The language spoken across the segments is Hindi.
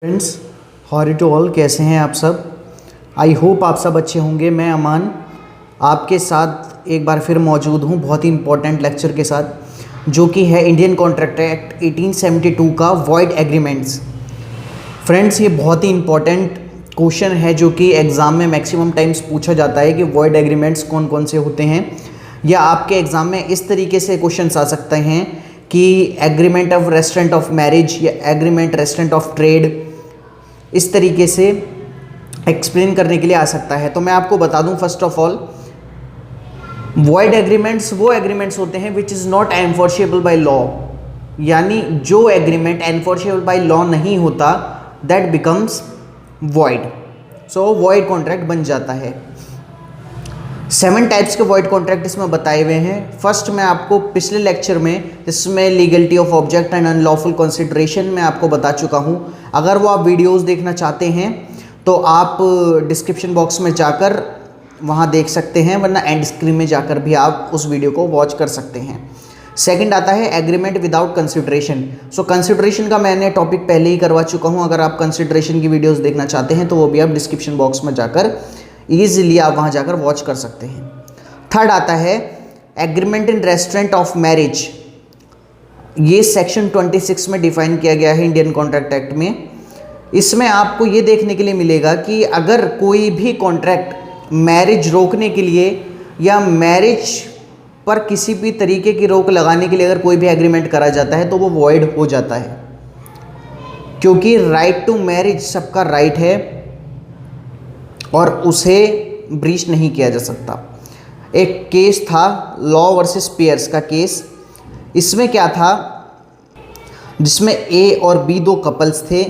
फ्रेंड्स, हॉरी टू ऑल, कैसे हैं आप सब। आई होप आप सब अच्छे होंगे। मैं अमान आपके साथ एक बार फिर मौजूद हूं बहुत ही इंपॉर्टेंट लेक्चर के साथ, जो कि है इंडियन कॉन्ट्रैक्ट एक्ट 1872 का वॉइड एग्रीमेंट्स। फ्रेंड्स, ये बहुत ही इंपॉर्टेंट क्वेश्चन है जो कि एग्ज़ाम में मैक्सिमम टाइम्स पूछा जाता है कि वॉइड एग्रीमेंट्स कौन कौन से होते हैं, या आपके एग्ज़ाम में इस तरीके से क्वेश्चन आ सकते हैं कि agreement of restaurant of marriage या एग्रीमेंट रेस्टोरेंट ऑफ ट्रेड, इस तरीके से एक्सप्लेन करने के लिए आ सकता है। तो मैं आपको बता दूं, first of all, void agreements वो एग्रीमेंट्स होते हैं which is not enforceable by law, यानी जो एग्रीमेंट एनफोर्सेबल बाय लॉ नहीं होता that becomes void. So void contract बन जाता है। 7 टाइप्स के वॉइड कॉन्ट्रैक्ट इसमें बताए हुए हैं। फर्स्ट, मैं आपको पिछले लेक्चर में जिसमें legality of object and unlawful consideration में आपको बता चुका हूं। अगर वो आप वीडियोस देखना चाहते हैं तो आप डिस्क्रिप्शन बॉक्स में जाकर वहां देख सकते हैं, वरना एंड स्क्रीन में जाकर भी आप उस वीडियो को वॉच कर सकते हैं। सेकंड आता है एग्रीमेंट विदाउट कंसिडरेशन। सो कंसिडरेशन का मैंने टॉपिक पहले ही करवा चुका हूं। अगर आप कंसिडरेशन की वीडियोस देखना चाहते हैं तो वो भी आप डिस्क्रिप्शन बॉक्स में जाकर ईजिली आप वहाँ जाकर वॉच कर सकते हैं। थर्ड आता है agreement in restraint of marriage. ये सेक्शन 26 में डिफाइन किया गया है इंडियन कॉन्ट्रैक्ट एक्ट में। इसमें आपको ये देखने के लिए मिलेगा कि अगर कोई भी कॉन्ट्रैक्ट मैरिज रोकने के लिए या मैरिज पर किसी भी तरीके की रोक लगाने के लिए अगर कोई भी एग्रीमेंट करा जाता है तो वो वॉइड हो जाता है, क्योंकि राइट टू मैरिज सबका राइट है और उसे ब्रीच नहीं किया जा सकता। एक केस था लॉ वर्सेस पियर्स का केस। इसमें क्या था, जिसमें ए और बी दो कपल्स थे।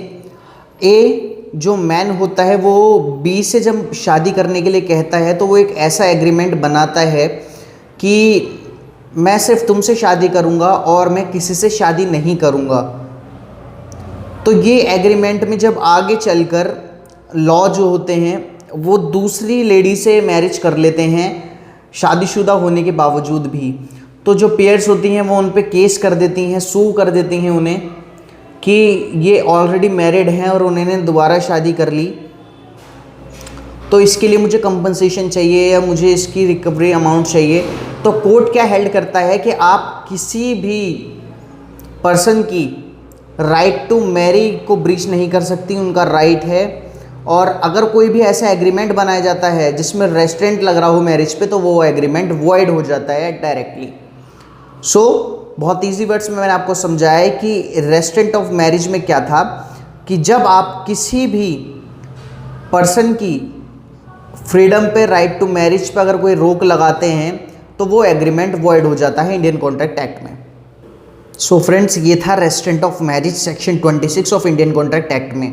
ए जो मैन होता है वो बी से जब शादी करने के लिए कहता है तो वो एक ऐसा एग्रीमेंट बनाता है कि मैं सिर्फ तुमसे शादी करूंगा और मैं किसी से शादी नहीं करूंगा। तो ये एग्रीमेंट में जब आगे चलकर लॉ जो होते हैं वो दूसरी लेडी से मैरिज कर लेते हैं शादीशुदा होने के बावजूद भी, तो जो पेयर्स होती हैं वो उन पे केस कर देती हैं, सू कर देती हैं उन्हें कि ये ऑलरेडी मैरिड हैं और उन्होंने दोबारा शादी कर ली, तो इसके लिए मुझे कंपनसेशन चाहिए या मुझे इसकी रिकवरी अमाउंट चाहिए। तो कोर्ट क्या हेल्ड करता है कि आप किसी भी पर्सन की राइट टू मैरी को ब्रीच नहीं कर सकती, उनका राइट है। और अगर कोई भी ऐसा एग्रीमेंट बनाया जाता है जिसमें रेस्ट्रेंट लग रहा हो मैरिज पे, तो वो एग्रीमेंट वॉइड हो जाता है डायरेक्टली। सो बहुत इजी वर्ड्स में मैंने आपको समझाया है कि रेस्ट्रेंट ऑफ मैरिज में क्या था कि जब आप किसी भी पर्सन की फ्रीडम पे, राइट टू मैरिज पे अगर कोई रोक लगाते हैं तो वो एग्रीमेंट वॉइड हो जाता है इंडियन कॉन्ट्रैक्ट एक्ट में। सो फ्रेंड्स, ये था restaurant of marriage section 26 of Indian contract act में।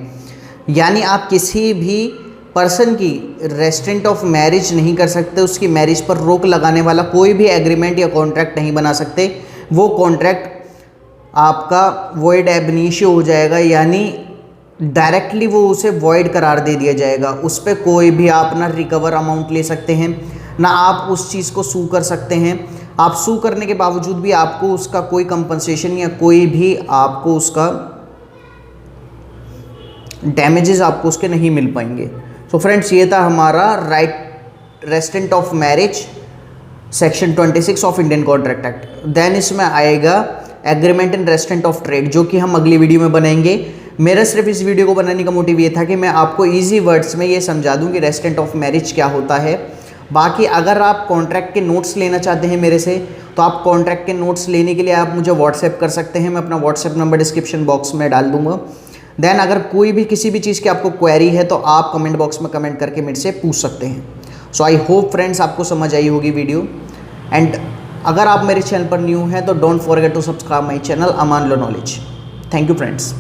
यानी आप किसी भी पर्सन की रेस्ट्रेंट ऑफ मैरिज नहीं कर सकते, उसकी मैरिज पर रोक लगाने वाला कोई भी एग्रीमेंट या कॉन्ट्रैक्ट नहीं बना सकते। वो कॉन्ट्रैक्ट आपका वॉइड एब इनिशियो हो जाएगा, यानी डायरेक्टली वो उसे वॉइड करार दे दिया जाएगा। उस पर कोई भी आप ना रिकवर अमाउंट ले सकते हैं, ना आप उस चीज़ को सू कर सकते हैं। आप सू करने के बावजूद भी आपको उसका कोई कंपनसेशन या कोई भी आपको उसका डैमेजेस आपको उसके नहीं मिल पाएंगे। सो फ्रेंड्स, ये था हमारा right restraint of marriage section 26 of Indian contract act. Then इसमें आएगा agreement in restraint of trade, जो कि हम अगली वीडियो में बनाएंगे। मेरा सिर्फ इस वीडियो को बनाने का मोटिव ये था कि मैं आपको ईजी वर्ड्स में ये समझा दूं कि रेस्टोरेंट ऑफ मैरिज क्या होता है। बाकी अगर आप कॉन्ट्रैक्ट के नोट्स लेना चाहते हैं मेरे से, तो आप कॉन्ट्रैक्ट के नोट्स लेने के लिए आप मुझे व्हाट्सएप कर सकते हैं। मैं अपना व्हाट्सएप नंबर डिस्क्रिप्शन बॉक्स में डाल दूंगा। देन अगर कोई भी किसी भी चीज़ की आपको क्वेरी है तो आप कमेंट बॉक्स में कमेंट करके मेरे से पूछ सकते हैं। सो आई होप फ्रेंड्स आपको समझ आई होगी वीडियो। एंड अगर आप मेरे चैनल पर न्यू हैं तो don't forget to subscribe my channel Aman law knowledge. Thank you friends.